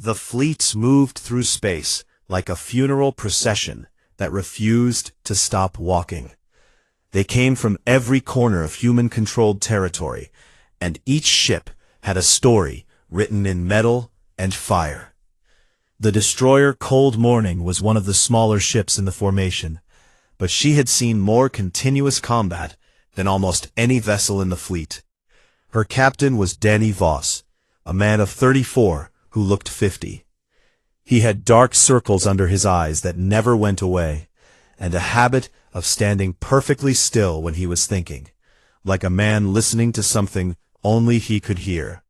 The fleets moved through space like a funeral procession that refused to stop walking. They came from every corner of human-controlled territory, and each ship had a story written in metal and fire. The destroyer Cold Morning was one of the smaller ships in the formation, but she had seen more continuous combat than almost any vessel in the fleet. Her captain was Danny Voss, a man of 34 who looked 50. He had dark circles under his eyes that never went away, and a habit of standing perfectly still when he was thinking, like a man listening to something only he could hear.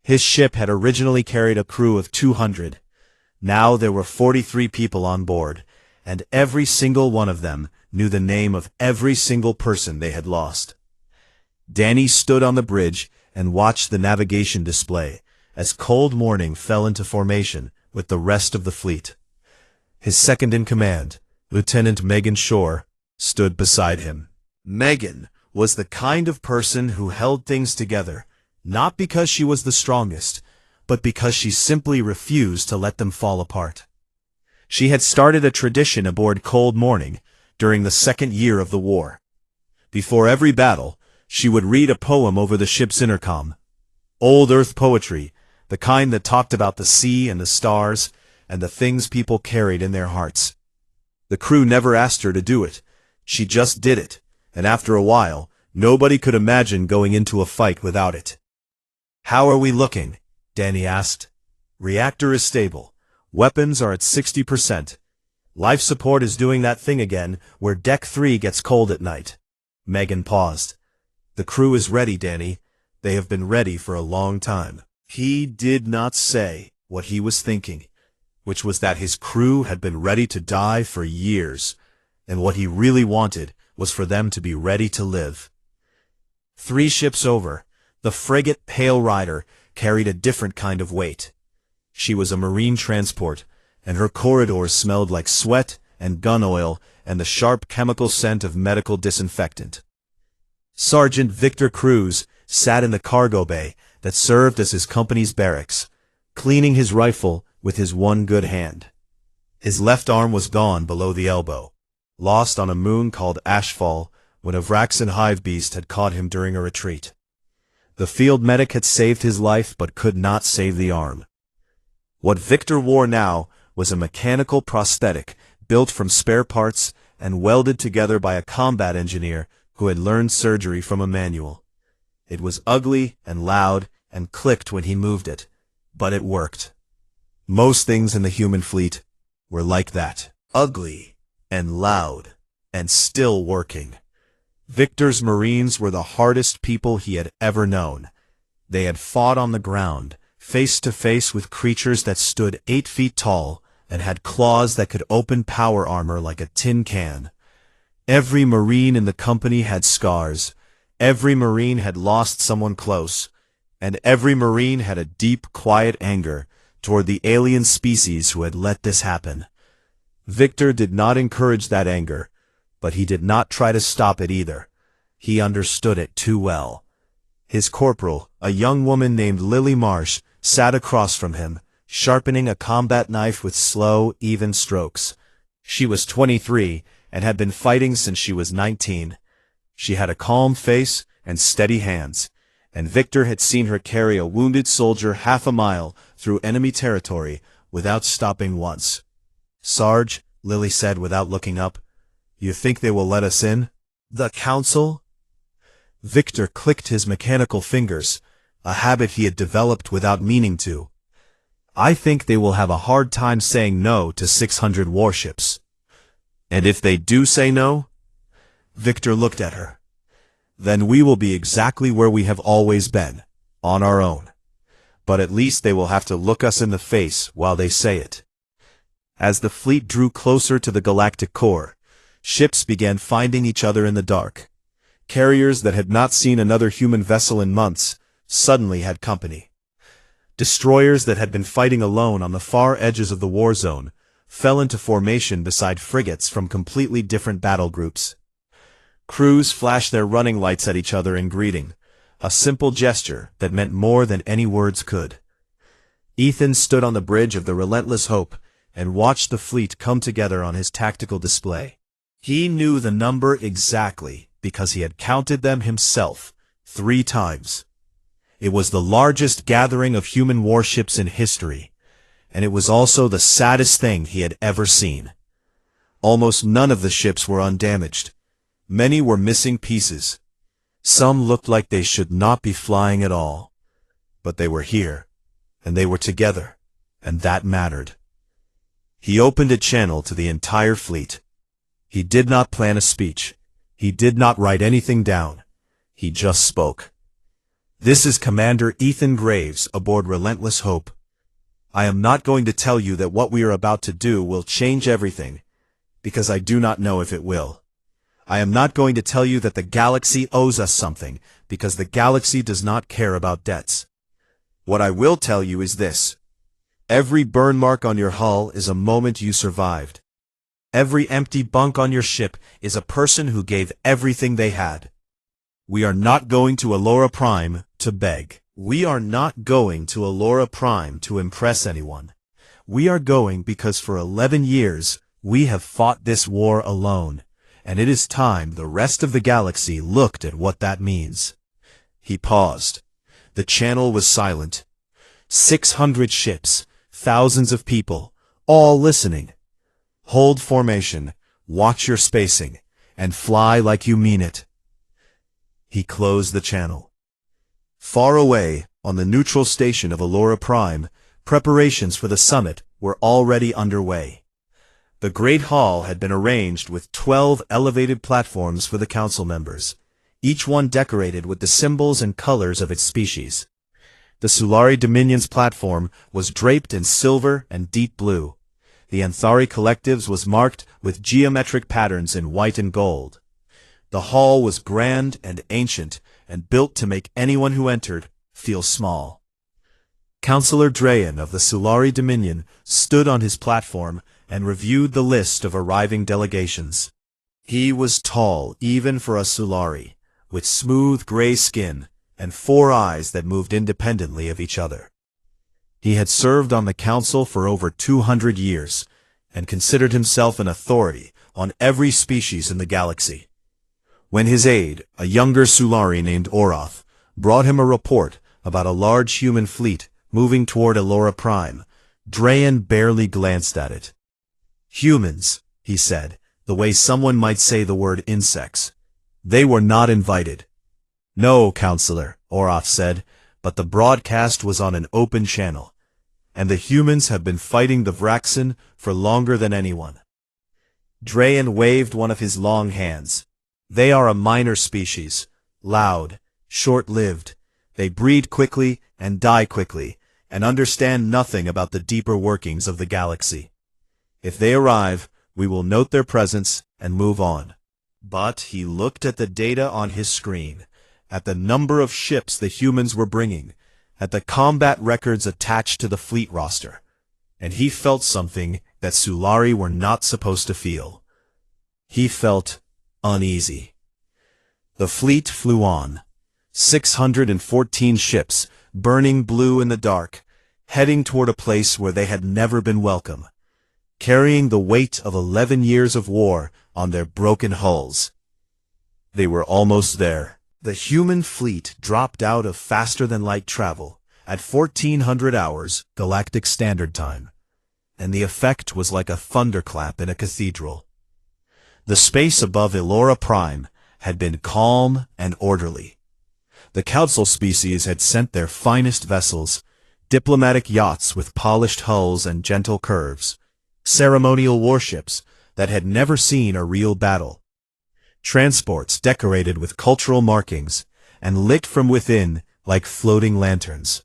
His ship had originally carried a crew of 200. Now there were 43 people on board, and every single one of them knew the name of every single person they had lost. Danny stood on the bridge and watched the navigation display as Cold Morning fell into formation with the rest of the fleet. His second-in-command, Lieutenant Megan Shore, stood beside him. Megan was the kind of person who held things together, not because she was the strongest, but because she simply refused to let them fall apart. She had started a tradition aboard Cold Morning during the second year of the war. Before every battle, she would read a poem over the ship's intercom. Old Earth poetry, the kind that talked about the sea and the stars and the things people carried in their hearts. The crew never asked her to do it. She just did it, and after a while, nobody could imagine going into a fight without it. "How are we looking?" Danny asked. "Reactor is stable. Weapons are at 60%. Life support is doing that thing again where Deck 3 gets cold at night." Megan paused. "The crew is ready, Danny. They have been ready for a long time." He did not say what he was thinking, which was that his crew had been ready to die for years, and what he really wanted was for them to be ready to live. 3 ships over, the frigate Pale Rider carried a different kind of weight. She was a marine transport, and her corridors smelled like sweat and gun oil and the sharp chemical scent of medical disinfectant. Sergeant Victor Cruz sat in the cargo bay that served as his company's barracks, cleaning his rifle with his one good hand. His left arm was gone below the elbow, lost on a moon called Ashfall when a Vraxan hive beast had caught him during a retreat. The field medic had saved his life but could not save the arm. What Victor wore now was a mechanical prosthetic built from spare parts and welded together by a combat engineer who had learned surgery from a manual. It was ugly and loud and clicked when he moved it, but it worked. Most things in the human fleet were like that, ugly and loud and still working. Victor's Marines were the hardest people he had ever known. They had fought on the ground, face to face with creatures that stood 8 feet tall and had claws that could open power armor like a tin can. Every Marine in the company had scars. Every Marine had lost someone close, and every Marine had a deep, quiet anger toward the alien species who had let this happen. Victor did not encourage that anger, but he did not try to stop it either. He understood it too well. His corporal, a young woman named Lily Marsh, sat across from him, sharpening a combat knife with slow, even strokes. She was 23 and had been fighting since she was 19. She had a calm face and steady hands, and Victor had seen her carry a wounded soldier half a mile through enemy territory without stopping once. "Sarge," Lily said without looking up, "you think they will let us in?" "The council?" Victor clicked his mechanical fingers, a habit he had developed without meaning to. "I think they will have a hard time saying no to 600 warships." "And if they do say no?" Victor looked at her. "Then we will be exactly where we have always been, on our own. But at least they will have to look us in the face while they say it." As the fleet drew closer to the galactic core, ships began finding each other in the dark. Carriers that had not seen another human vessel in months suddenly had company. Destroyers that had been fighting alone on the far edges of the war zone fell into formation beside frigates from completely different battle groups. Crews flashed their running lights at each other in greeting, a simple gesture that meant more than any words could. Ethan stood on the bridge of the Relentless Hope and watched the fleet come together on his tactical display. He knew the number exactly because he had counted them himself 3 times. It was the largest gathering of human warships in history, and it was also the saddest thing he had ever seen. Almost none of the ships were undamaged. Many were missing pieces. Some looked like they should not be flying at all. But they were here, and they were together, and that mattered. He opened a channel to the entire fleet. He did not plan a speech. He did not write anything down. He just spoke. This is Commander Ethan Graves aboard Relentless Hope. I am not going to tell you that what we are about to do will change everything, because I do not know if it will. I am not going to tell you that the galaxy owes us something, because the galaxy does not care about debts. What I will tell you is this. Every burn mark on your hull is a moment you survived. Every empty bunk on your ship is a person who gave everything they had. We are not going to Allura Prime to beg. We are not going to Allura Prime to impress anyone. We are going because for 11 years we have fought this war alone, and it is time the rest of the galaxy looked at what that means. He paused. The channel was silent. 600 ships, thousands of people, all listening. Hold formation, watch your spacing, and fly like you mean it. He closed the channel. Far away, on the neutral station of Allura Prime, preparations for the summit were already underway. The Great Hall had been arranged with 12 elevated platforms for the council members, each one decorated with the symbols and colors of its species. The Sulari Dominion's platform was draped in silver and deep blue. The Anthari Collective's was marked with geometric patterns in white and gold. The hall was grand and ancient and built to make anyone who entered feel small. Councillor Drayan of the Sulari Dominion stood on his platform and reviewed the list of arriving delegations. He was tall even for a Sulari, with smooth gray skin and 4 eyes that moved independently of each other. He had served on the council for over 200 years and considered himself an authority on every species in the galaxy. When his aide, a younger Sulari named Oroth, brought him a report about a large human fleet moving toward Allura Prime, Drayan barely glanced at it. Humans, he said, the way someone might say the word insects. They were not invited. No, Counselor, Oroth said, but the broadcast was on an open channel, and the humans have been fighting the Vraxen for longer than anyone. Drayan waved one of his long hands. They are a minor species, loud, short-lived. They breed quickly and die quickly, and understand nothing about the deeper workings of the galaxy. If they arrive, we will note their presence and move on. But he looked at the data on his screen, at the number of ships the humans were bringing, at the combat records attached to the fleet roster, and he felt something that Sulari were not supposed to feel. He felt uneasy. The fleet flew on. 614 ships, burning blue in the dark, heading toward a place where they had never been welcome, carrying the weight of 11 years of war on their broken hulls. They were almost there. The human fleet dropped out of faster-than-light travel at 1400 hours Galactic Standard Time, and the effect was like a thunderclap in a cathedral. The space above Allura Prime had been calm and orderly. The council species had sent their finest vessels, diplomatic yachts with polished hulls and gentle curves, ceremonial warships that had never seen a real battle, transports decorated with cultural markings and lit from within like floating lanterns.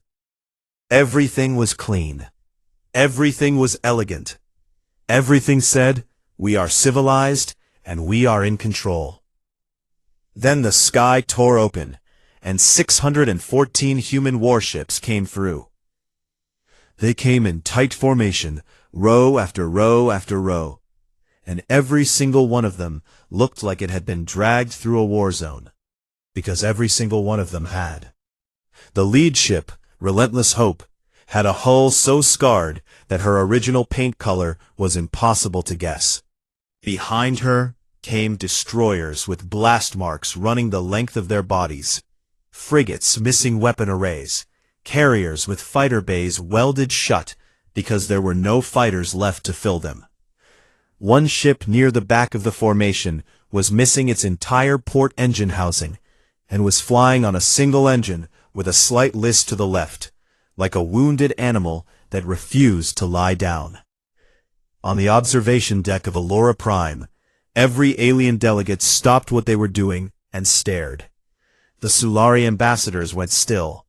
Everything was clean. Everything was elegant. Everything said, "We are civilized and we are in control." Then the sky tore open, and 614 human warships came through. They came in tight formation, row after row after row, and every single one of them looked like it had been dragged through a war zone, because every single one of them had. The lead ship, Relentless Hope, had a hull so scarred that her original paint color was impossible to guess. Behind her came destroyers with blast marks running the length of their bodies, frigates missing weapon arrays, carriers with fighter bays welded shut because there were no fighters left to fill them. One ship near the back of the formation was missing its entire port engine housing and was flying on a single engine with a slight list to the left, like a wounded animal that refused to lie down. On the observation deck of Allura Prime, every alien delegate stopped what they were doing and stared. The Sulari ambassadors went still.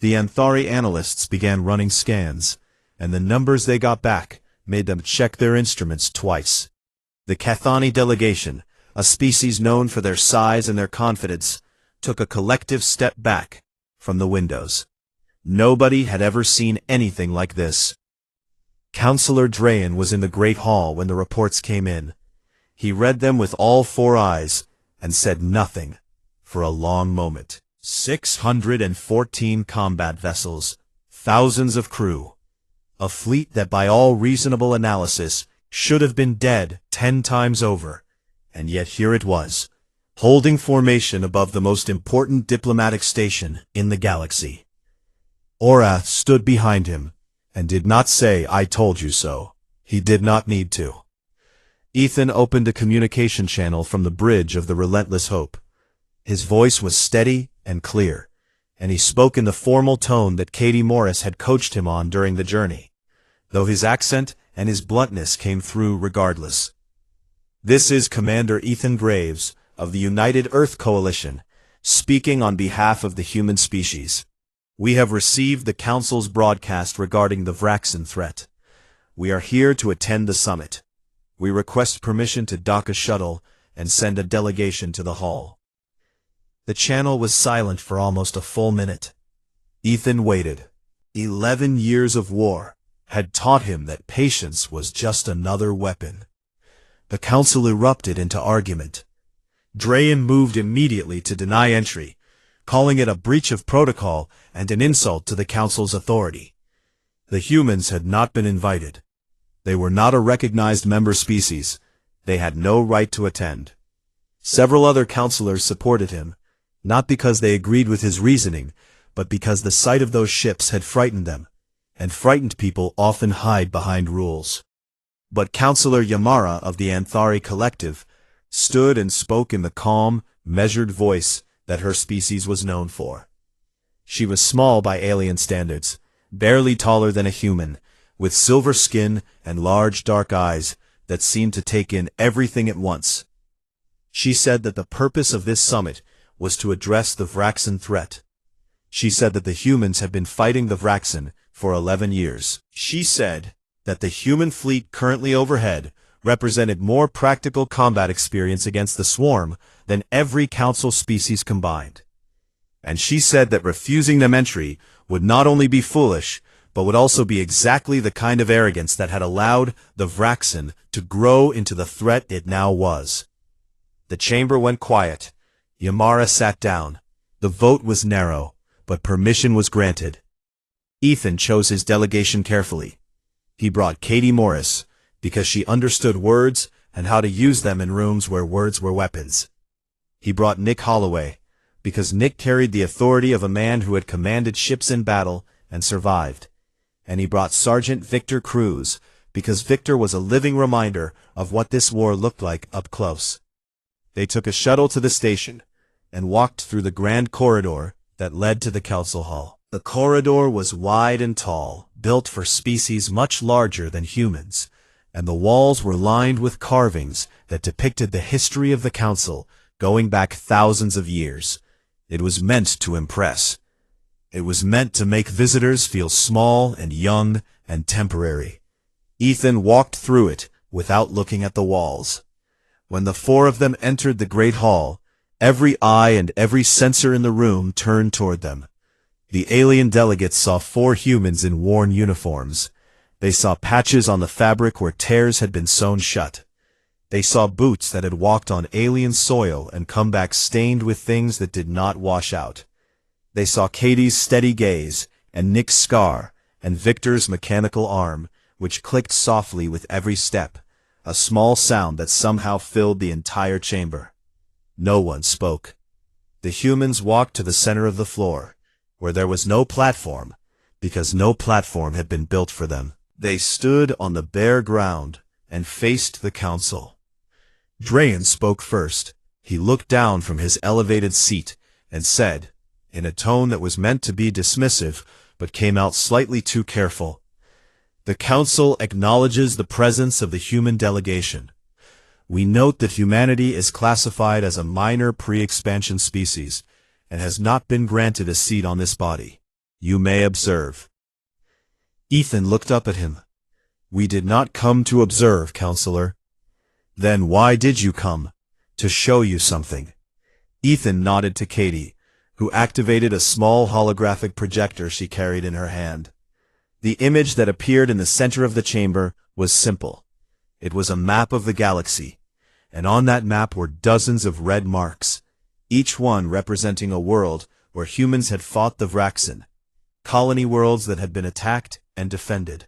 The Anthari analysts began running scans, and the numbers they got back made them check their instruments twice. The Cathani delegation, a species known for their size and their confidence, took a collective step back from the windows. Nobody had ever seen anything like this. Counselor Drayan was in the Great Hall when the reports came in. He read them with all four eyes and said nothing for a long moment. 614 combat vessels, thousands of crew. A fleet that by all reasonable analysis should have been dead 10 times over. And yet here it was, holding formation above the most important diplomatic station in the galaxy. Orath stood behind him and did not say, "I told you so." He did not need to. Ethan opened a communication channel from the bridge of the Relentless Hope. His voice was steady and clear, and he spoke in the formal tone that Katie Morris had coached him on during the journey, though his accent and his bluntness came through regardless. "This is Commander Ethan Graves of the United Earth Coalition, speaking on behalf of the human species. We have received the Council's broadcast regarding the Vraxen threat. We are here to attend the summit. We request permission to dock a shuttle and send a delegation to the hall." The channel was silent for almost a full minute. Ethan waited. 11 years of war had taught him that patience was just another weapon. The council erupted into argument. Drayan moved immediately to deny entry, calling it a breach of protocol and an insult to the council's authority. The humans had not been invited. They were not a recognized member species. They had no right to attend. Several other counselors supported him, not because they agreed with his reasoning, but because the sight of those ships had frightened them, and frightened people often hide behind rules. But Counselor Yamara of the Anthari Collective stood and spoke in the calm, measured voice that her species was known for. She was small by alien standards, barely taller than a human, with silver skin and large dark eyes that seemed to take in everything at once. She said that the purpose of this summit was to address the Vraxen threat. She said that the humans have been fighting the Vraxen for 11 years. She said that the human fleet currently overhead represented more practical combat experience against the swarm than every council species combined. And she said that refusing them entry would not only be foolish, but would also be exactly the kind of arrogance that had allowed the Vraxen to grow into the threat it now was. The chamber went quiet. Yamara sat down. The vote was narrow, but permission was granted. Ethan chose his delegation carefully. He brought Katie Morris, because she understood words and how to use them in rooms where words were weapons. He brought Nick Holloway, because Nick carried the authority of a man who had commanded ships in battle and survived. And he brought Sergeant Victor Cruz, because Victor was a living reminder of what this war looked like up close. They took a shuttle to the station and walked through the grand corridor that led to the council hall. The corridor was wide and tall, built for species much larger than humans, and the walls were lined with carvings that depicted the history of the council going back thousands of years. It was meant to impress. It was meant to make visitors feel small and young and temporary. Ethan walked through it without looking at the walls. When the four of them entered the great hall, every eye and every sensor in the room turned toward them. The alien delegates saw 4 humans in worn uniforms. They saw patches on the fabric where tears had been sewn shut. They saw boots that had walked on alien soil and come back stained with things that did not wash out. They saw Katie's steady gaze and Nick's scar and Victor's mechanical arm, which clicked softly with every step, a small sound that somehow filled the entire chamber. No one spoke. The humans walked to the center of the floor, where there was no platform, because no platform had been built for them. They stood on the bare ground and faced the council. Drayan spoke first. He looked down from his elevated seat and said, in a tone that was meant to be dismissive, but came out slightly too careful, "The council acknowledges the presence of the human delegation. We note that humanity is classified as a minor pre-expansion species and has not been granted a seat on this body. You may observe." Ethan looked up at him. "We did not come to observe, Counselor." "Then why did you come? To show you something." Ethan nodded to Katie, who activated a small holographic projector she carried in her hand. The image that appeared in the center of the chamber was simple. It was a map of the galaxy, and on that map were dozens of red marks, each one representing a world where humans had fought the Vraxen, colony worlds that had been attacked and defended,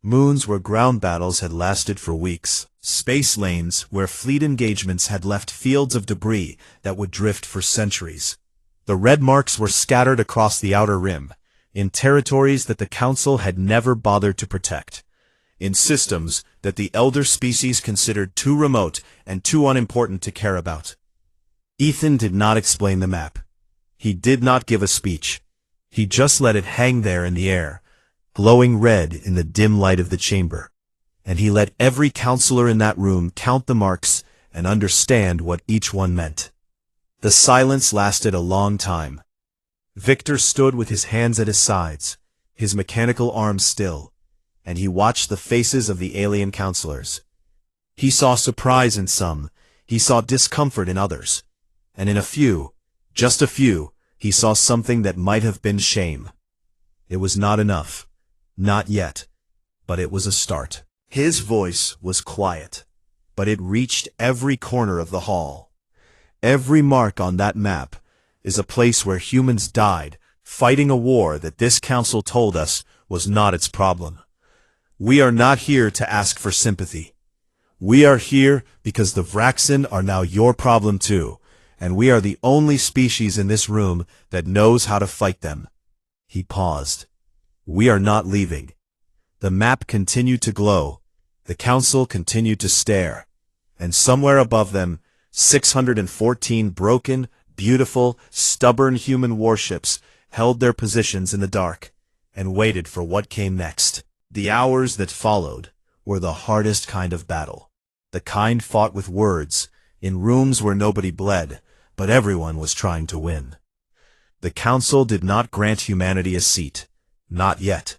moons where ground battles had lasted for weeks, space lanes where fleet engagements had left fields of debris that would drift for centuries. The red marks were scattered across the outer rim, in territories that the Council had never bothered to protect, in systems that the elder species considered too remote and too unimportant to care about. Ethan did not explain the map. He did not give a speech. He just let it hang there in the air, glowing red in the dim light of the chamber. And he let every counselor in that room count the marks and understand what each one meant. The silence lasted a long time. Victor stood with his hands at his sides, his mechanical arms still, and he watched the faces of the alien counselors. He saw surprise in some, he saw discomfort in others, and in a few, just a few, he saw something that might have been shame. It was not enough. Not yet. But it was a start. His voice was quiet, but it reached every corner of the hall. Every mark on that map is a place where humans died, fighting a war that this council told us was not its problem. We are not here to ask for sympathy. We are here because the Vraxen are now your problem too, and we are the only species in this room that knows how to fight them. He paused. We are not leaving. The map continued to glow. The council continued to stare. And somewhere above them, 614 broken, beautiful, stubborn human warships held their positions in the dark and waited for what came next. The hours that followed were the hardest kind of battle. The kind fought with words, in rooms where nobody bled, but everyone was trying to win. The council did not grant humanity a seat. Not yet.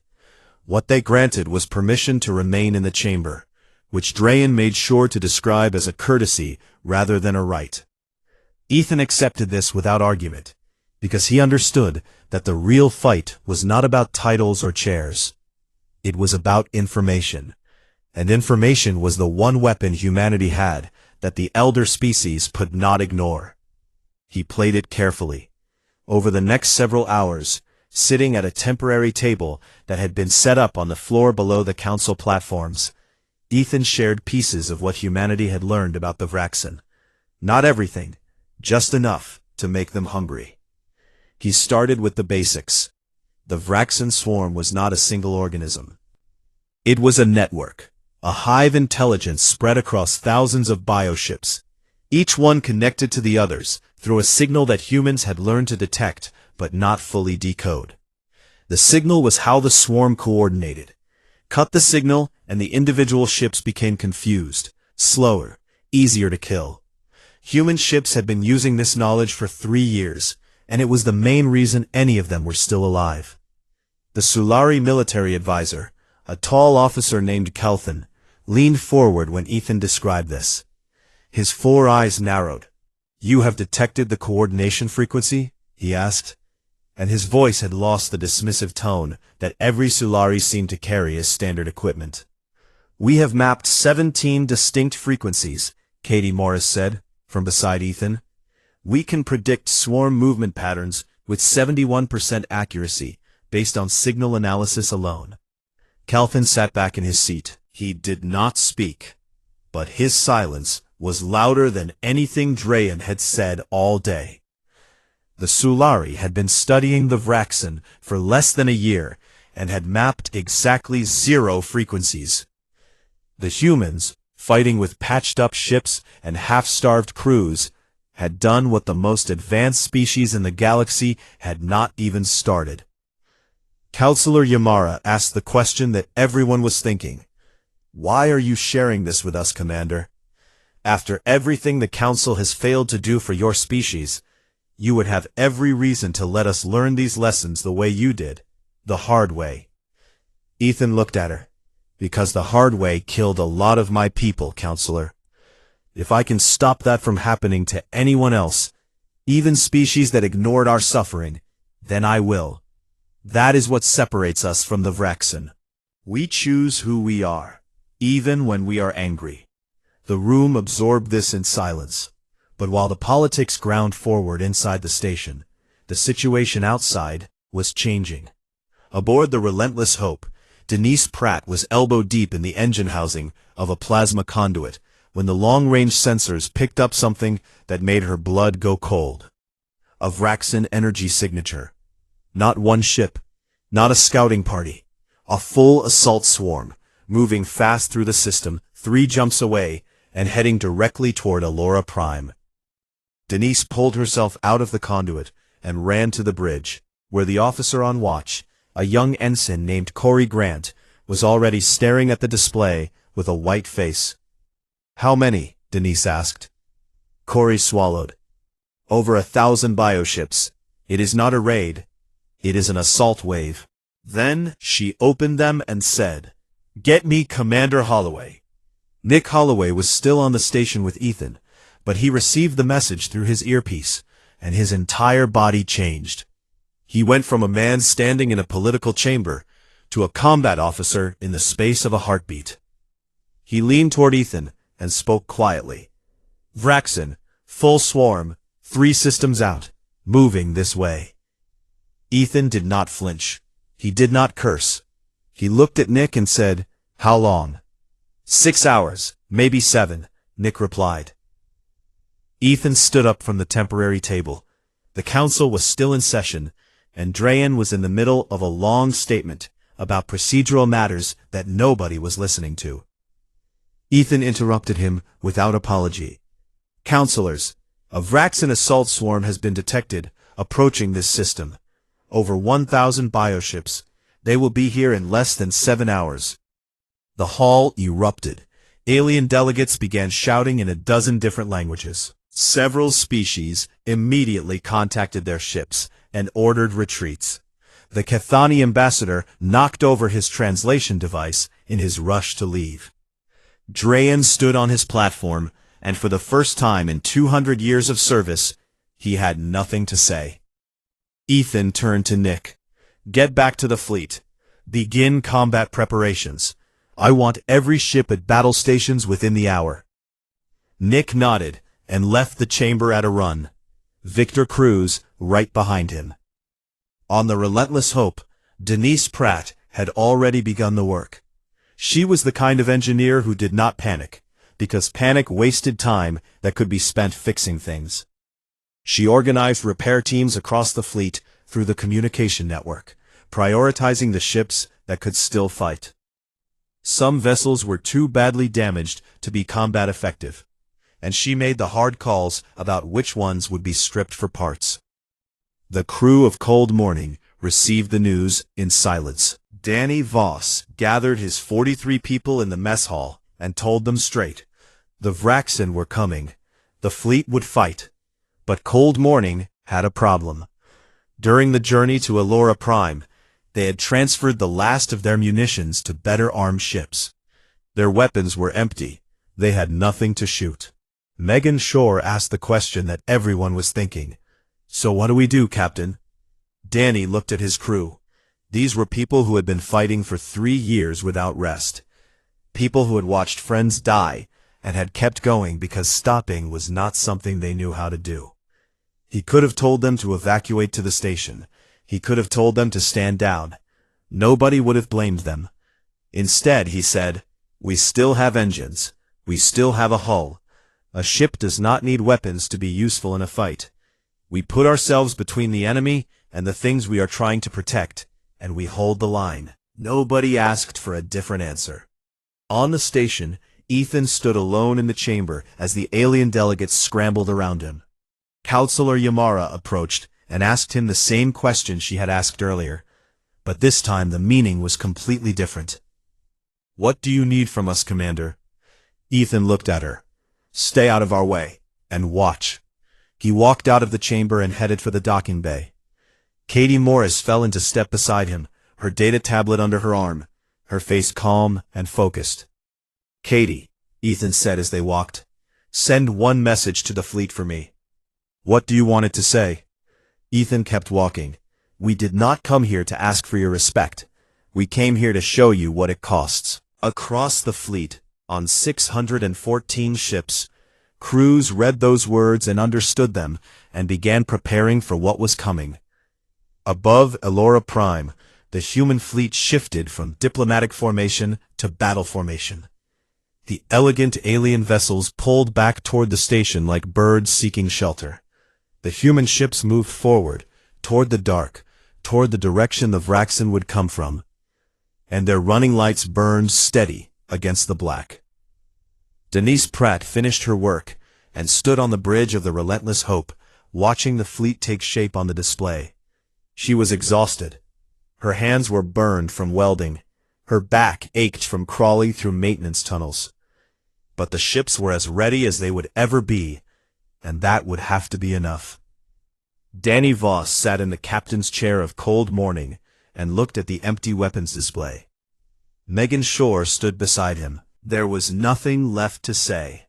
What they granted was permission to remain in the chamber, which Drayan made sure to describe as a courtesy rather than a right. Ethan accepted this without argument, because he understood that the real fight was not about titles or chairs. It was about information, and information was the one weapon humanity had that the elder species could not ignore. He played it carefully. Over the next several hours, sitting at a temporary table that had been set up on the floor below the council platforms, Ethan shared pieces of what humanity had learned about the Vraxen. Not everything, just enough to make them hungry. He started with the basics. The Vraxen swarm was not a single organism. It was a network, a hive intelligence spread across thousands of bioships, each one connected to the others through a signal that humans had learned to detect but not fully decode. The signal was how the swarm coordinated. Cut the signal, and the individual ships became confused, slower, easier to kill. Human ships had been using this knowledge for 3 years, and it was the main reason any of them were still alive. The Sulari military advisor, a tall officer named Kelthan, leaned forward when Ethan described this. His 4 eyes narrowed. "You have detected the coordination frequency?" he asked, and his voice had lost the dismissive tone that every Sulari seemed to carry as standard equipment. "We have mapped 17 distinct frequencies," Katie Morris said, from beside Ethan. "We can predict swarm movement patterns with 71% accuracy based on signal analysis alone." Calvin sat back in his seat. He did not speak, but his silence was louder than anything Drayan had said all day. The Sulari had been studying the Vraxen for less than a year and had mapped exactly 0 frequencies. The humans, fighting with patched-up ships and half-starved crews, had done what the most advanced species in the galaxy had not even started. Counselor Yamara asked the question that everyone was thinking. Why are you sharing this with us, Commander? After everything the Council has failed to do for your species, you would have every reason to let us learn these lessons the way you did, the hard way. Ethan looked at her. Because the hard way killed a lot of my people, Counselor. If I can stop that from happening to anyone else, even species that ignored our suffering, then I will. That is what separates us from the Vraxen. We choose who we are, even when we are angry. The room absorbed this in silence, but while the politics ground forward inside the station, the situation outside was changing. Aboard the Relentless Hope, Denise Pratt was elbow-deep in the engine housing of a plasma conduit when the long-range sensors picked up something that made her blood go cold. A Vraxen energy signature. Not one ship, not a scouting party, a full assault swarm, moving fast through the system, 3 jumps away, and heading directly toward Alora Prime. Denise pulled herself out of the conduit and ran to the bridge, where the officer on watch, a young ensign named Corey Grant, was already staring at the display with a white face. How many? Denise asked. Corey swallowed. Over 1,000 bioships. It is not a raid. It is an assault wave. Then she opened them and said, "Get me Commander Holloway." Nick Holloway was still on the station with Ethan, but he received the message through his earpiece, and his entire body changed. He went from a man standing in a political chamber to a combat officer in the space of a heartbeat. He leaned toward Ethan and spoke quietly. "Vraxen, full swarm, 3 systems out, moving this way." Ethan did not flinch. He did not curse. He looked at Nick and said, "How long?" 6 hours, maybe 7, Nick replied. Ethan stood up from the temporary table. The council was still in session, and Drayan was in the middle of a long statement about procedural matters that nobody was listening to. Ethan interrupted him without apology. "Counselors, a Vraxen assault swarm has been detected approaching this system. Over 1,000 bioships. They will be here in less than 7 hours. The hall erupted. Alien delegates began shouting in a dozen different languages. Several species immediately contacted their ships and ordered retreats. The Cathani ambassador knocked over his translation device in his rush to leave. Drayan stood on his platform, and for the first time in 200 years of service, he had nothing to say. Ethan turned to Nick. "Get back to the fleet. Begin combat preparations. I want every ship at battle stations within the hour." Nick nodded and left the chamber at a run. Victor Cruz right behind him. On the Relentless Hope, Denise Pratt had already begun the work. She was the kind of engineer who did not panic, because panic wasted time that could be spent fixing things. She organized repair teams across the fleet through the communication network, prioritizing the ships that could still fight. Some vessels were too badly damaged to be combat effective, and she made the hard calls about which ones would be stripped for parts. The crew of Cold Morning received the news in silence. Danny Voss gathered his 43 people in the mess hall and told them straight. The Vraxen were coming. The fleet would fight. But Cold Morning had a problem. During the journey to Alora Prime, they had transferred the last of their munitions to better armed ships. Their weapons were empty. They had nothing to shoot. Megan Shore asked the question that everyone was thinking. "So what do we do, Captain?" Danny looked at his crew. These were people who had been fighting for 3 years without rest. People who had watched friends die and had kept going because stopping was not something they knew how to do. He could have told them to evacuate to the station. He could have told them to stand down. Nobody would have blamed them. Instead, he said, "We still have engines. We still have a hull. A ship does not need weapons to be useful in a fight. We put ourselves between the enemy and the things we are trying to protect, and we hold the line." Nobody asked for a different answer. On the station, Ethan stood alone in the chamber as the alien delegates scrambled around him. Counselor Yamara approached and asked him the same question she had asked earlier, but this time the meaning was completely different. "What do you need from us, Commander?" Ethan looked at her. "Stay out of our way, and watch." He walked out of the chamber and headed for the docking bay. Katie Morris fell into step beside him, her data tablet under her arm, her face calm and focused. "Katie," Ethan said as they walked, "send one message to the fleet for me." "What do you want it to say?" Ethan kept walking. "We did not come here to ask for your respect. We came here to show you what it costs." Across the fleet, on 614 ships, crews read those words and understood them, and began preparing for what was coming. Above Elora Prime, the human fleet shifted from diplomatic formation to battle formation. The elegant alien vessels pulled back toward the station like birds seeking shelter. The human ships moved forward, toward the dark, toward the direction the Vraxen would come from, and their running lights burned steady against the black. Denise Pratt finished her work and stood on the bridge of the Relentless Hope, watching the fleet take shape on the display. She was exhausted. Her hands were burned from welding. Her back ached from crawling through maintenance tunnels. But the ships were as ready as they would ever be, and that would have to be enough. Danny Voss sat in the captain's chair of cold morning and looked at the empty weapons display. Megan Shore stood beside him. There was nothing left to say.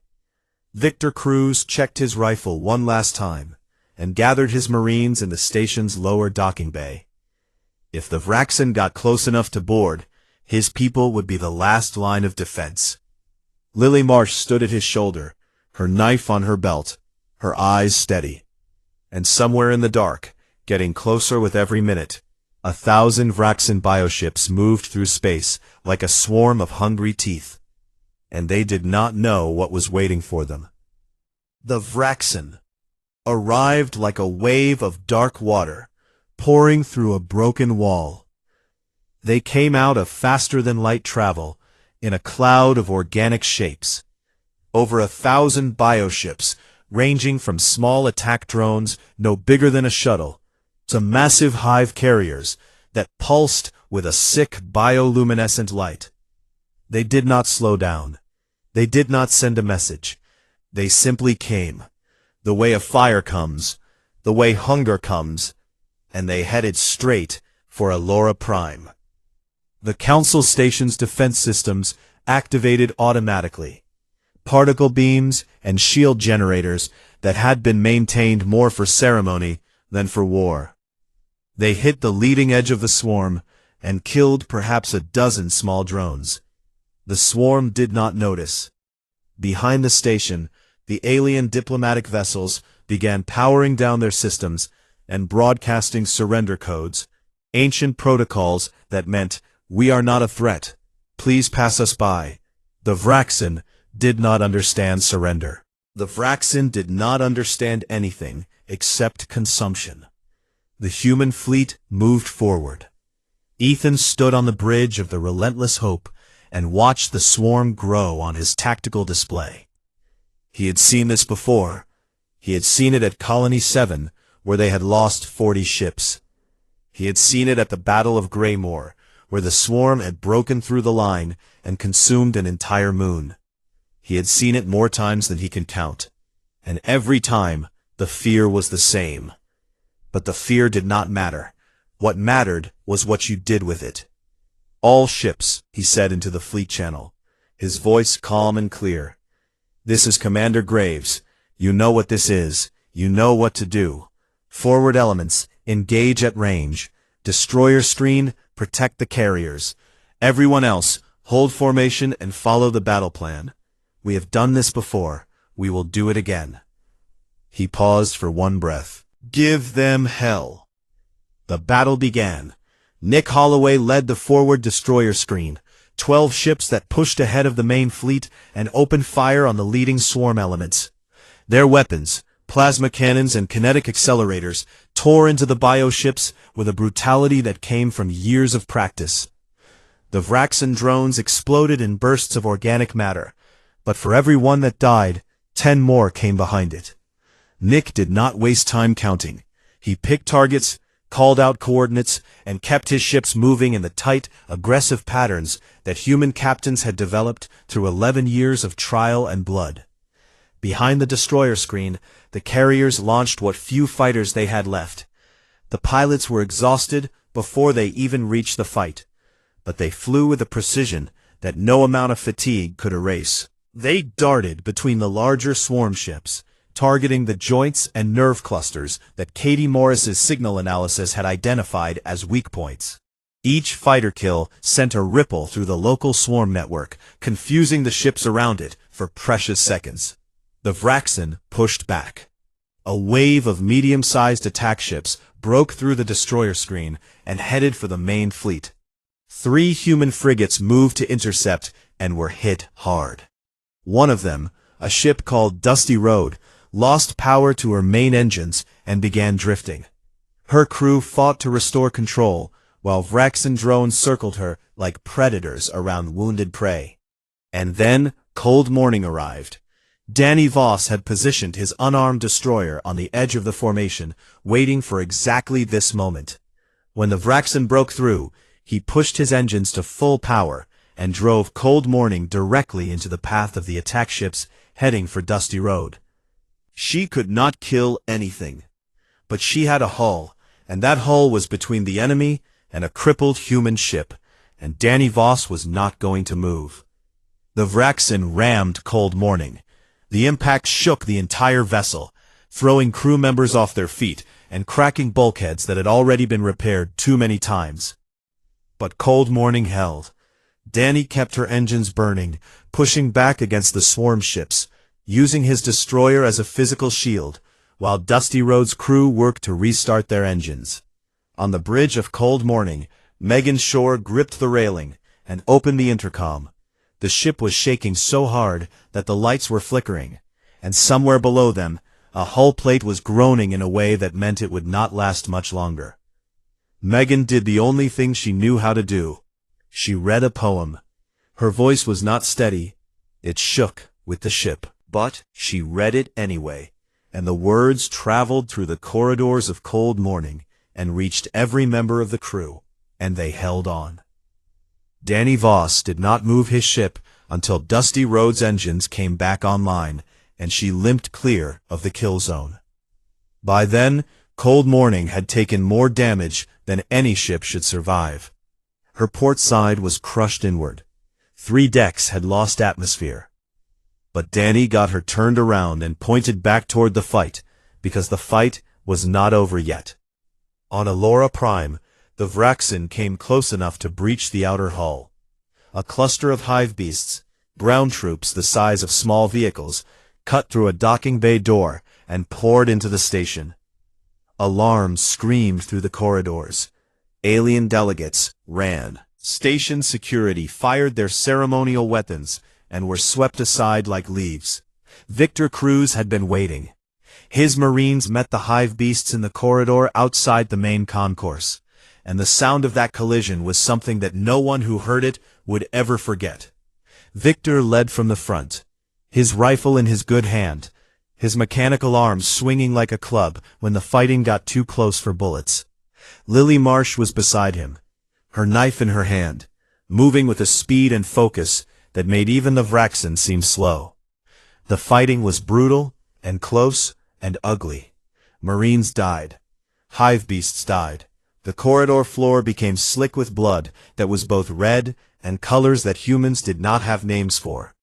Victor Cruz checked his rifle one last time and gathered his Marines in the station's lower docking bay. If the Vraxen got close enough to board, his people would be the last line of defense. Lily Marsh stood at his shoulder, her knife on her belt, her eyes steady. And somewhere in the dark, getting closer with every minute, 1,000 Vraxen bioships moved through space like a swarm of hungry teeth. And they did not know what was waiting for them. The Vraxen arrived like a wave of dark water, pouring through a broken wall. They came out of faster-than-light travel in a cloud of organic shapes. Over 1,000 bioships, ranging from small attack drones no bigger than a shuttle, to massive hive carriers that pulsed with a sick bioluminescent light. They did not slow down. They did not send a message. They simply came, the way a fire comes, the way hunger comes, and they headed straight for Elora Prime. The Council Station's defense systems activated automatically. Particle beams and shield generators that had been maintained more for ceremony than for war. They hit the leading edge of the swarm and killed perhaps a dozen small drones. The swarm did not notice. Behind the station, the alien diplomatic vessels began powering down their systems and broadcasting surrender codes, ancient protocols that meant, "We are not a threat. Please pass us by." The Vraxen did not understand surrender. The Vraxen did not understand anything except consumption. The human fleet moved forward. Ethan stood on the bridge of the Relentless Hope and watched the swarm grow on his tactical display. He had seen this before. He had seen it at Colony 7, where they had lost 40 ships. He had seen it at the Battle of Greymore, where the swarm had broken through the line and consumed an entire moon. He had seen it more times than he could count, and every time the fear was the same. But the fear did not matter. What mattered was what you did with it. "All ships," he said into the fleet channel, his voice calm and clear. "This is Commander Graves. You know what this is. You know what to do. Forward elements, engage at range. Destroyer screen, protect the carriers. Everyone else, hold formation and follow the battle plan. We have done this before. We will do it again." He paused for one breath. "Give them hell." The battle began. Nick Holloway led the forward destroyer screen, 12 ships that pushed ahead of the main fleet and opened fire on the leading swarm elements. Their weapons, plasma cannons and kinetic accelerators, tore into the bioships with a brutality that came from years of practice. The Vraxan drones exploded in bursts of organic matter, but for every one that died, 10 more came behind it. Nick did not waste time counting. He picked targets, called out coordinates, and kept his ships moving in the tight, aggressive patterns that human captains had developed through 11 years of trial and blood. Behind the destroyer screen, the carriers launched what few fighters they had left. The pilots were exhausted before they even reached the fight, but they flew with a precision that no amount of fatigue could erase. They darted between the larger swarm ships, targeting the joints and nerve clusters that Katie Morris's signal analysis had identified as weak points. Each fighter kill sent a ripple through the local swarm network, confusing the ships around it for precious seconds. The Vraxan pushed back. A wave of medium-sized attack ships broke through the destroyer screen and headed for the main fleet. 3 human frigates moved to intercept and were hit hard. One of them, a ship called Dusty Road, lost power to her main engines and began drifting. Her crew fought to restore control, while Vraxan drones circled her like predators around wounded prey. And then cold morning arrived. Danny Voss had positioned his unarmed destroyer on the edge of the formation, waiting for exactly this moment. When the Vraxan broke through, he pushed his engines to full power and drove Cold Morning directly into the path of the attack ships heading for Dusty Road. She could not kill anything, but she had a hull, and that hull was between the enemy and a crippled human ship, and Danny Voss was not going to move. The Vraxan rammed Cold Morning. The impact shook the entire vessel, throwing crew members off their feet and cracking bulkheads that had already been repaired too many times. But Cold Morning held. Danny kept her engines burning, pushing back against the swarm ships, using his destroyer as a physical shield, while Dusty Road's crew worked to restart their engines. On the bridge of Cold Morning, Megan Shore gripped the railing and opened the intercom. The ship was shaking so hard that the lights were flickering, and somewhere below them, a hull plate was groaning in a way that meant it would not last much longer. Megan did the only thing she knew how to do. She read a poem. Her voice was not steady. It shook with the ship. But she read it anyway, and the words traveled through the corridors of Cold Morning and reached every member of the crew, and they held on. Danny Voss did not move his ship until Dusty Road's engines came back online, and she limped clear of the kill zone. By then, Cold Morning had taken more damage than any ship should survive. Her port side was crushed inward. 3 decks had lost atmosphere. But Danny got her turned around and pointed back toward the fight, because the fight was not over yet. On Alora Prime, the Vraxan came close enough to breach the outer hull. A cluster of hive beasts, ground troops the size of small vehicles, cut through a docking bay door and poured into the station. Alarms screamed through the corridors. Alien delegates ran. Station security fired their ceremonial weapons and were swept aside like leaves. Victor Cruz had been waiting. His Marines met the hive beasts in the corridor outside the main concourse, and the sound of that collision was something that no one who heard it would ever forget. Victor led from the front, his rifle in his good hand, his mechanical arm swinging like a club when the fighting got too close for bullets. Lily Marsh was beside him, her knife in her hand, moving with a speed and focus that made even the Vraxan seem slow. The fighting was brutal and close and ugly. Marines died. Hive beasts died. The corridor floor became slick with blood that was both red and colors that humans did not have names for.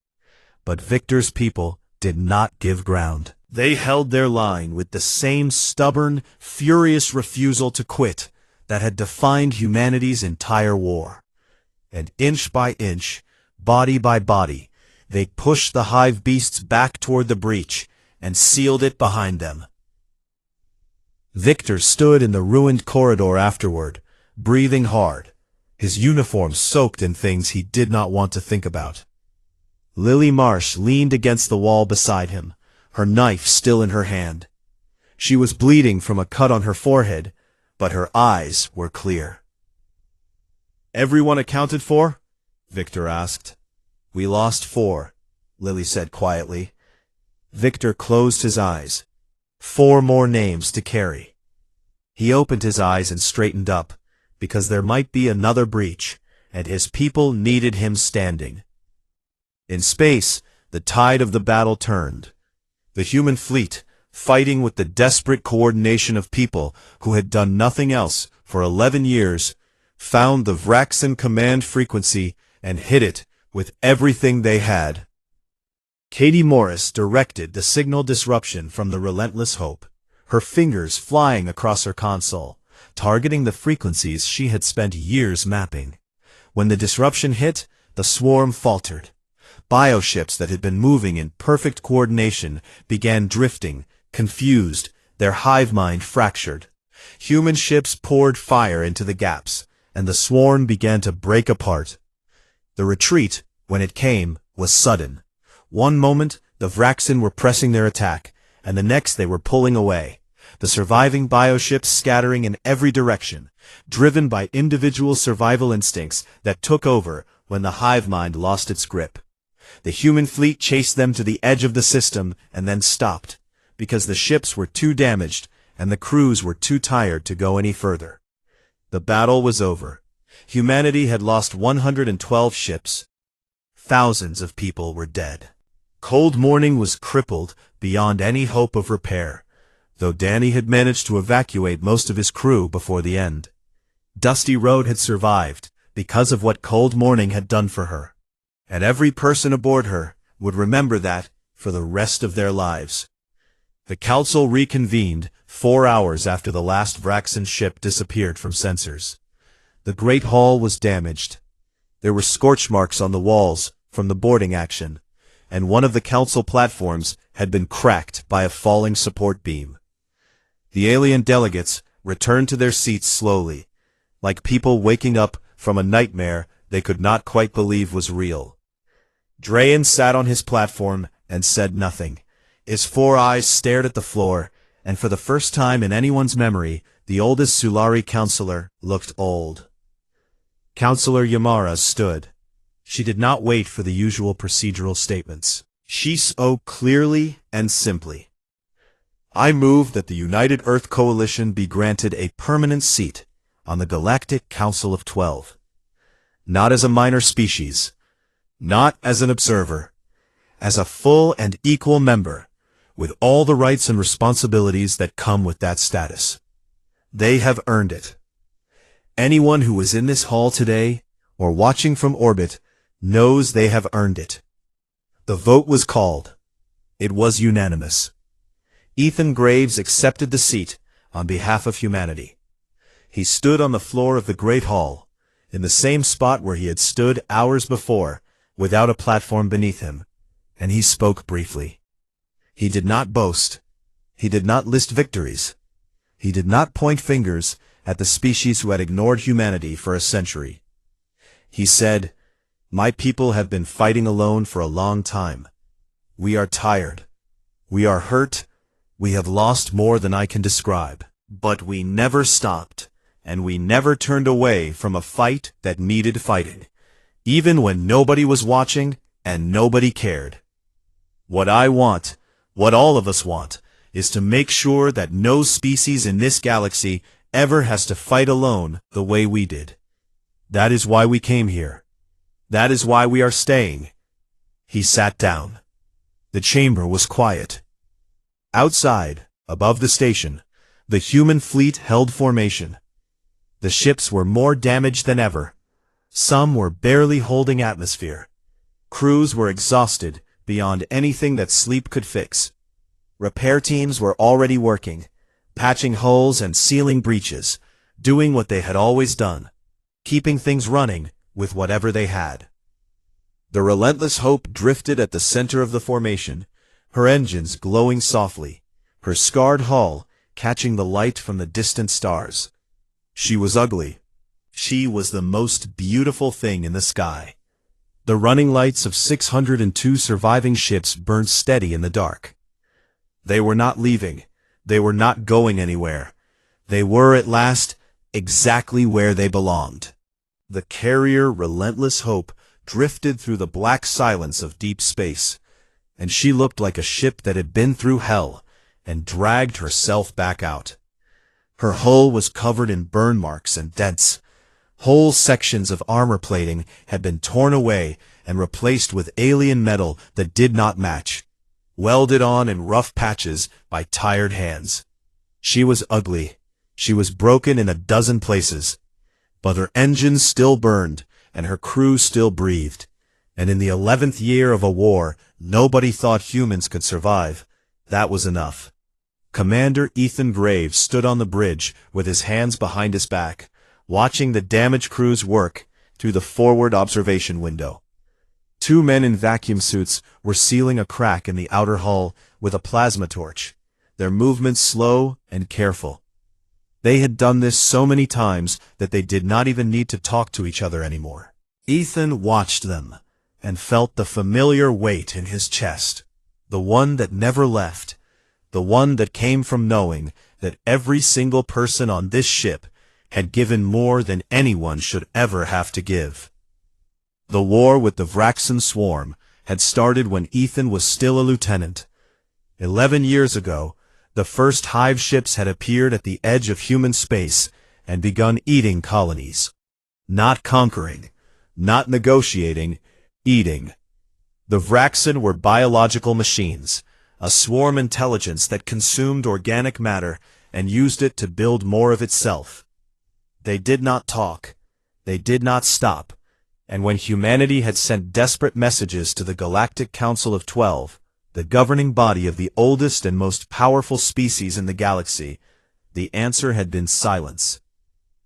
But Victor's people did not give ground. They held their line with the same stubborn, furious refusal to quit that had defined humanity's entire war. And inch by inch, body by body, they pushed the hive beasts back toward the breach and sealed it behind them. Victor stood in the ruined corridor afterward, breathing hard. his uniform soaked in things he did not want to think about. Lily Marsh leaned against the wall beside him, her knife still in her hand. She was bleeding from a cut on her forehead, but her eyes were clear. "Everyone accounted for?" Victor asked. "We lost 4, Lily said quietly. Victor closed his eyes. 4 more names to carry. He opened his eyes and straightened up, because there might be another breach, and his people needed him standing. In space, the tide of the battle turned. The human fleet, fighting with the desperate coordination of people who had done nothing else for 11 years, found the Vraxan command frequency and hit it with everything they had. Katie Morris directed the signal disruption from the Relentless Hope, her fingers flying across her console, targeting the frequencies she had spent years mapping. When the disruption hit, the swarm faltered. Bioships that had been moving in perfect coordination began drifting, confused, their hive mind fractured. Human ships poured fire into the gaps, and the swarm began to break apart. The retreat, when it came, was sudden. One moment, the Vraxan were pressing their attack, and the next they were pulling away, the surviving bioships scattering in every direction, driven by individual survival instincts that took over when the hive mind lost its grip. The human fleet chased them to the edge of the system and then stopped, because the ships were too damaged and the crews were too tired to go any further. The battle was over. Humanity had lost 112 ships. Thousands of people were dead. Cold Morning was crippled beyond any hope of repair, though Danny had managed to evacuate most of his crew before the end. Dusty Road had survived because of what Cold Morning had done for her, and every person aboard her would remember that for the rest of their lives. The council reconvened 4 hours after the last Vraxan ship disappeared from sensors. The Great Hall was damaged. There were scorch marks on the walls from the boarding action, and one of the council platforms had been cracked by a falling support beam. The alien delegates returned to their seats slowly, like people waking up from a nightmare they could not quite believe was real. Drayan sat on his platform and said nothing. His 4 eyes stared at the floor, and for the first time in anyone's memory, the oldest Sulari counselor looked old. Counselor Yamara stood. She did not wait for the usual procedural statements. She spoke clearly and simply. "I move that the United Earth Coalition be granted a permanent seat on the Galactic Council of 12. Not as a minor species, not as an observer, as a full and equal member, with all the rights and responsibilities that come with that status. They have earned it. Anyone who is in this hall today, or watching from orbit, knows they have earned it." The vote was called. It was unanimous. Ethan Graves accepted the seat on behalf of humanity. He stood on the floor of the Great Hall, in the same spot where he had stood hours before, without a platform beneath him, and he spoke briefly. He did not boast. He did not list victories. He did not point fingers at the species who had ignored humanity for a century. He said, "My people have been fighting alone for a long time. We are tired. We are hurt. We have lost more than I can describe. But we never stopped, and we never turned away from a fight that needed fighting, even when nobody was watching and nobody cared. What I want, what all of us want, is to make sure that no species in this galaxy ever has to fight alone the way we did. That is why we came here. That is why we are staying." He sat down. The chamber was quiet. Outside, above the station, the human fleet held formation. The ships were more damaged than ever. Some were barely holding atmosphere. Crews were exhausted beyond anything that sleep could fix. Repair teams were already working, patching holes and sealing breaches, doing what they had always done, keeping things running with whatever they had. The Relentless Hope drifted at the center of the formation, her engines glowing softly, her scarred hull catching the light from the distant stars. She was ugly. She was the most beautiful thing in the sky. The running lights of 602 surviving ships burned steady in the dark. They were not leaving. They were not going anywhere. They were, at last, exactly where they belonged. The carrier Relentless Hope drifted through the black silence of deep space, and she looked like a ship that had been through hell and dragged herself back out. Her hull was covered in burn marks and dents. Whole sections of armor plating had been torn away and replaced with alien metal that did not match, welded on in rough patches by tired hands. She was ugly. She was broken in a dozen places. But her engines still burned, and her crew still breathed. And in the 11th year of a war nobody thought humans could survive. That was enough. Commander Ethan Graves stood on the bridge with his hands behind his back, watching the damaged crew's work through the forward observation window. Two men in vacuum suits were sealing a crack in the outer hull with a plasma torch, their movements slow and careful. They had done this so many times that they did not even need to talk to each other anymore. Ethan watched them and felt the familiar weight in his chest, the one that never left, the one that came from knowing that every single person on this ship had given more than anyone should ever have to give. The war with the Vraxan swarm had started when Ethan was still a lieutenant. 11 years ago, the first hive ships had appeared at the edge of human space and begun eating colonies. Not conquering, not negotiating, eating. The Vraxan were biological machines, a swarm intelligence that consumed organic matter and used it to build more of itself. They did not talk. They did not stop. And when humanity had sent desperate messages to the Galactic Council of 12, the governing body of the oldest and most powerful species in the galaxy, the answer had been silence.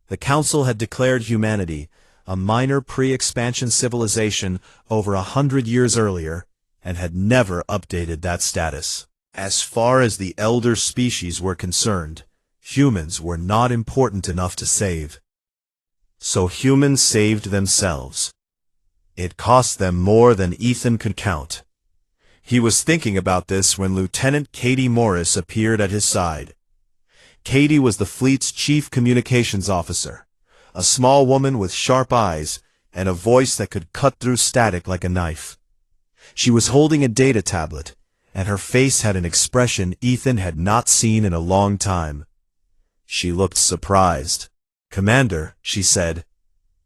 The Council had declared humanity a minor pre-expansion civilization over 100 years earlier, and had never updated that status. As far as the elder species were concerned, humans were not important enough to save. So humans saved themselves. It cost them more than Ethan could count. He was thinking about this when Lieutenant Katie Morris appeared at his side. Katie was the fleet's chief communications officer, a small woman with sharp eyes and a voice that could cut through static like a knife. She was holding a data tablet, and her face had an expression Ethan had not seen in a long time. She looked surprised. "Commander," she said,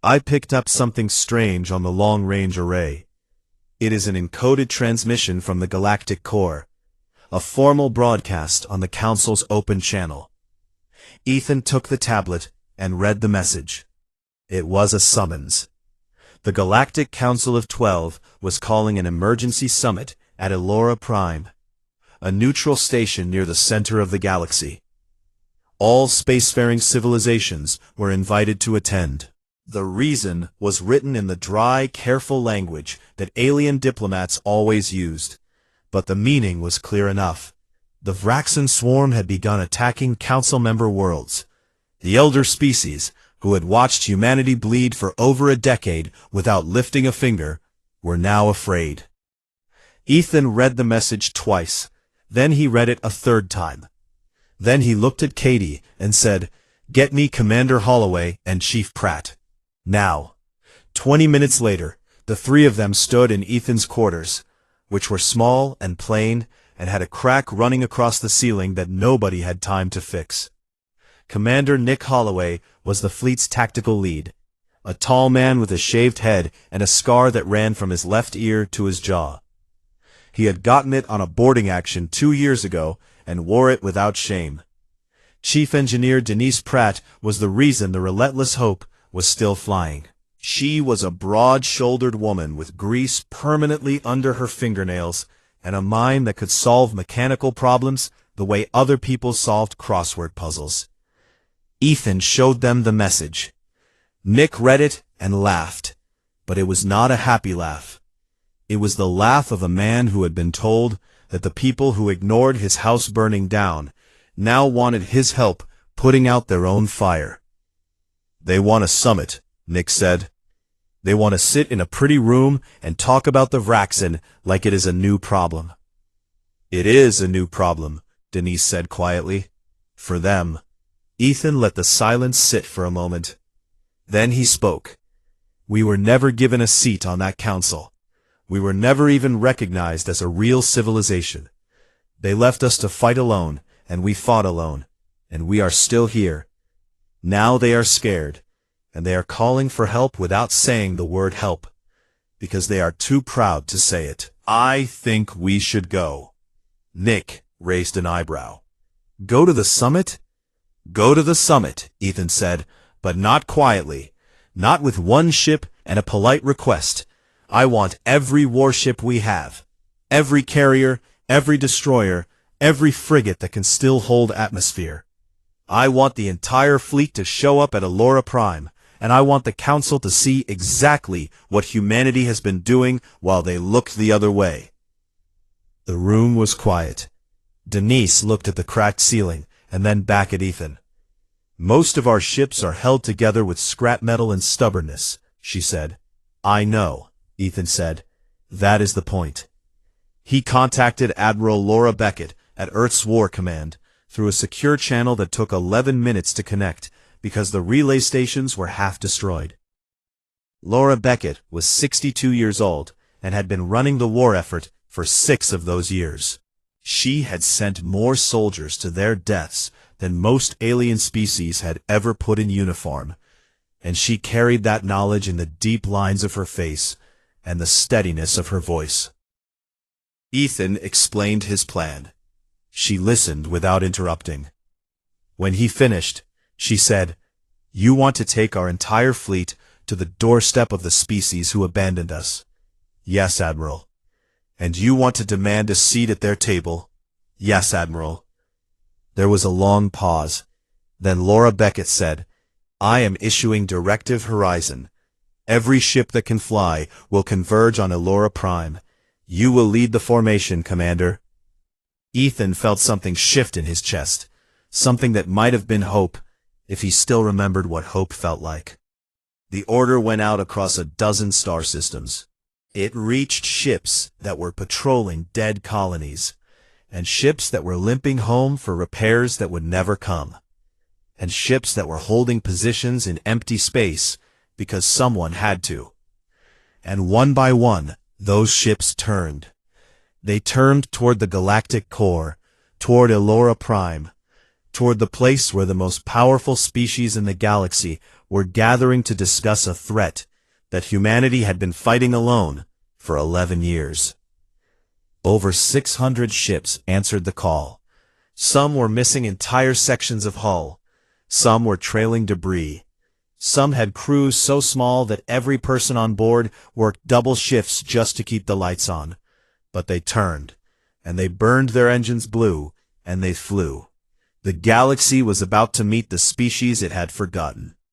"I picked up something strange on the long-range array. It is an encoded transmission from the Galactic Core, a formal broadcast on the Council's open channel." Ethan took the tablet and read the message. It was a summons. The Galactic Council of 12 was calling an emergency summit at Elora Prime, a neutral station near the center of the galaxy. All spacefaring civilizations were invited to attend. The reason was written in the dry, careful language that alien diplomats always used, but the meaning was clear enough. The Vraxan swarm had begun attacking Council member worlds. The elder species, who had watched humanity bleed for over a decade without lifting a finger, were now afraid. Ethan read the message twice. Then he read it a third time. Then he looked at Katie and said, "Get me Commander Holloway and Chief Pratt. Now." 20 minutes later, the three of them stood in Ethan's quarters, which were small and plain and had a crack running across the ceiling that nobody had time to fix. Commander Nick Holloway was the fleet's tactical lead, a tall man with a shaved head and a scar that ran from his left ear to his jaw. He had gotten it on a boarding action 2 years ago and wore it without shame. Chief Engineer Denise Pratt was the reason the Relentless Hope was still flying. She was a broad-shouldered woman with grease permanently under her fingernails and a mind that could solve mechanical problems the way other people solved crossword puzzles. Ethan showed them the message. Nick read it and laughed, but it was not a happy laugh. It was the laugh of a man who had been told that the people who ignored his house burning down now wanted his help putting out their own fire. They want a summit, Nick said. They want to sit in a pretty room and talk about the Vraxen like it is a new problem. It is a new problem, Denise said quietly. For them. Ethan let the silence sit for a moment. Then he spoke. We were never given a seat on that council. We were never even recognized as a real civilization. They left us to fight alone, and we fought alone, and we are still here. Now they are scared, and they are calling for help without saying the word help, because they are too proud to say it. I think we should go. Nick raised an eyebrow. Go to the summit? Go to the summit, Ethan said, but not quietly, not with one ship and a polite request. I want every warship we have, every carrier, every destroyer, every frigate that can still hold atmosphere. I want the entire fleet to show up at Allura Prime, and I want the Council to see exactly what humanity has been doing while they looked the other way. The room was quiet. Denise looked at the cracked ceiling, and then back at Ethan. Most of our ships are held together with scrap metal and stubbornness, she said. I know, Ethan said. That is the point. He contacted Admiral Laura Beckett at Earth's War Command through a secure channel that took 11 minutes to connect because the relay stations were half destroyed. Laura Beckett was 62 years old and had been running the war effort for 6 of those years. She had sent more soldiers to their deaths than most alien species had ever put in uniform, and she carried that knowledge in the deep lines of her face and the steadiness of her voice. Ethan explained his plan. She listened without interrupting. When he finished, she said, You want to take our entire fleet to the doorstep of the species who abandoned us. Yes, Admiral. And you want to demand a seat at their table? Yes, Admiral. There was a long pause. Then Laura Beckett said, I am issuing Directive Horizon. Every ship that can fly will converge on Allura Prime. You will lead the formation, Commander. Ethan felt something shift in his chest, something that might have been hope, if he still remembered what hope felt like. The order went out across a dozen star systems. It reached ships that were patrolling dead colonies, and ships that were limping home for repairs that would never come, and ships that were holding positions in empty space because someone had to. And one by one, those ships turned. They turned toward the galactic core, toward Allura Prime, toward the place where the most powerful species in the galaxy were gathering to discuss a threat that humanity had been fighting alone for 11 years. Over 600 ships answered the call. Some were missing entire sections of hull. Some were trailing debris. Some had crews so small that every person on board worked double shifts just to keep the lights on. But they turned, and they burned their engines blue, and they flew. The galaxy was about to meet the species it had forgotten.